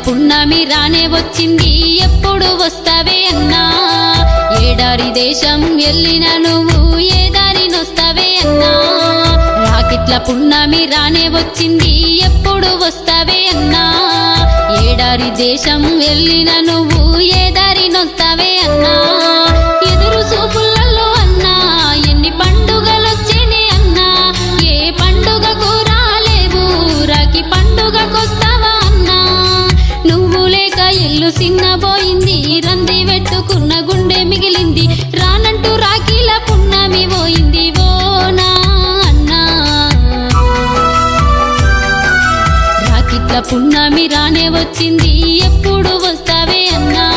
పున్నమి రానే వచ్చింది ఎప్పుడు వస్తావే అన్నా ఏడారి దేశం వెళ్ళిన నువ్వు ఏ దారినొస్తావే అన్నా రాకిట్ల పున్నమి రానే వచ్చింది ఎప్పుడు వస్తావే అన్నా ఏడారి దేశం వెళ్ళిన నువ్వు ఏ దారినొస్తావే అన్నా ఎదురు చూపులలో అన్నా ఎన్ని పండుగలొచ్చేనే అన్నా ఏ పండుగకు రాలేవు రాకి పండుగకొస్తావా అన్నా నువ్వు లేక ఇల్లు సిన్నబోయింది రంది పెట్టుకున్న గుండె మిగిలింది రానంటూ రాఖీల పున్నమి పోయింది ఓనా అన్నా రాకిట్ల పున్నమి రానే వచ్చింది ఎప్పుడు వస్తావే అన్నా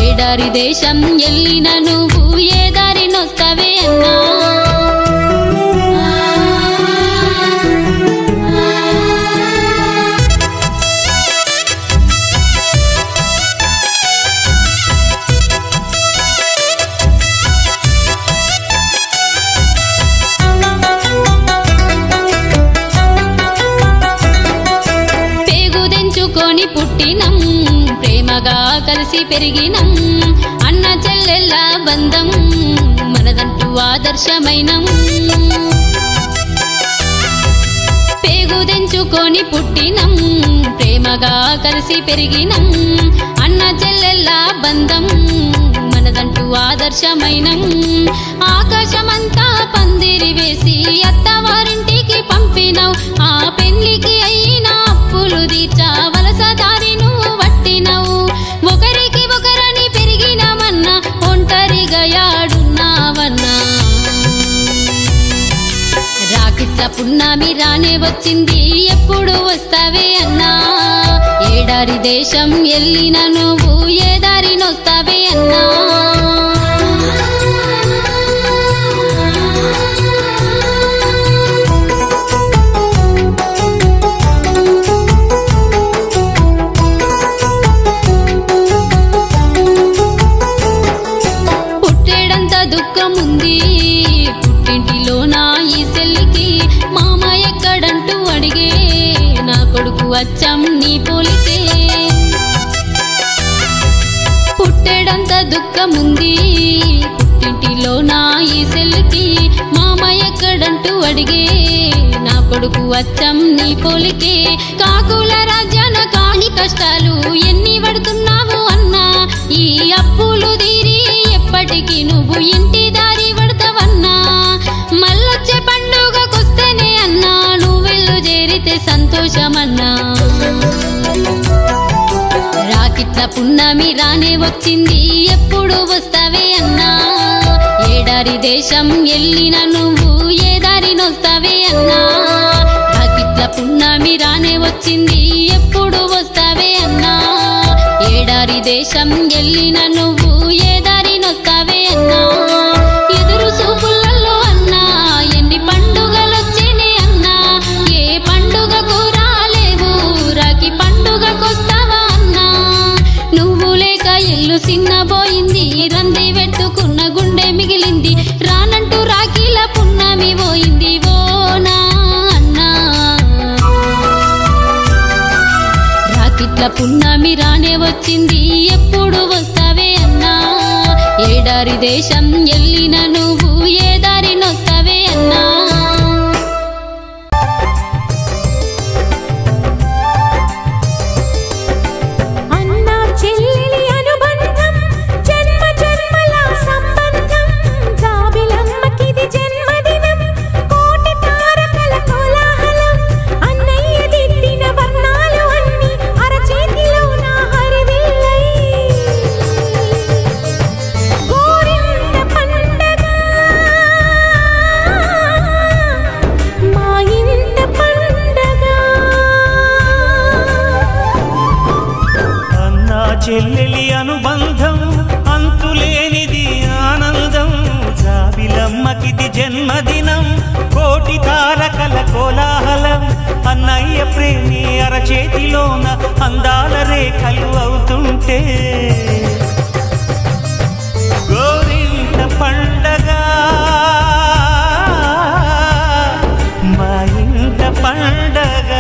ఏడారి దేశం వెళ్ళిన నువ్వు ఏ దారినొస్తావే అన్నా పుట్టినం ప్రేమగా కలిసి పెరిగినం అన్న చెల్లెళ్ళ బంధం మనదంటూ ఆదర్శమైనం పేగుదెంచుకొని పుట్టినం ప్రేమగా కలిసి పెరిగినం అన్న చెల్లెళ్ళ బంధం మనదంటూ ఆదర్శమైనం ఆకాశమంతా పందిరి వేసి అత్తవారింటికి పంపినవు ఆ పెళ్లికి అయినా అప్పులు తీర్చా వలస దారి నువ్వు వట్టినవు ఒకరికి ఒకరని పెరిగినామన్నా ఒంటరిగా యాడున్నావన్నా రాకిట్ల పున్నమి రానే వచ్చింది ఎప్పుడు వస్తావే అన్నా ఏడారి దేశం వెళ్ళిన నువ్వు ఏ దారినొస్తావే అన్నా దుఃఖముంది పుట్టింటిలో నా ఈ సెల్లికి మామ ఎక్కడంటూ అడిగే నా కొడుకు అచ్చం నీ పోలికే పుట్టేడంత దుఃఖముంది పుట్టింటిలో నా ఈ సెల్లికి మామ ఎక్కడంటూ అడిగే నా కొడుకు అచ్చం నీ పోలికే కాకుల రాజ్యాన కాని కష్టాలు ఎన్ని పడుతున్నావు అన్నా ఈ అప్పులు తీరి ఎప్పటికి నువ్వు ఇంటి దారి పడతావన్నా మళ్ళొచ్చే పండుగకొస్తేనే అన్నా నువ్వెళ్ళు చేరితే సంతోషమన్నా రాకిట్ల పున్నమి రానే వచ్చింది ఎప్పుడు వస్తావే అన్నా ఏడారి దేశం వెళ్ళిన నువ్వు ఏ దారినొస్తావే అన్నా రాకిట్ల పున్నమి రానే వచ్చింది ఎప్పుడు వస్తావే అన్నా ఏడారి దేశం వెళ్ళిన నువ్వు ఏ దారినొస్తావే అన్నా ఎదురు చూపులలో అన్నా ఎన్ని పండుగలొచ్చేనే అన్నా ఏ పండుగకు రాలేవు రాకి పండుగకొస్తావా అన్నా నువ్వు లేక ఇల్లు సిన్నబోయింది రంది పెట్టుకున్న గుండె మిగిలింది రానంటూ రాఖీల పున్నమి పోయింది ఓనా అన్నా రాకిట్ల పున్నమి రానే వచ్చింది ఎప్పుడు వస్తావే అన్నా ఏడారి దేశం వెళ్ళిన నువ్వు ఏ దారినొస్తావే అన్నా గోరింట పండగ శుభలేఖలు అవుతుంటే గోరింట పండగ మా ఇంట పండగ.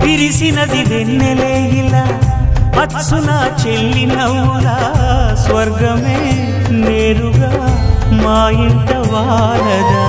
విరిసినది వెన్నెలే ఇలా అచ్చున చెల్లి నవ్వులా స్వర్గమే నేరుగా మా ఇంట వారదా.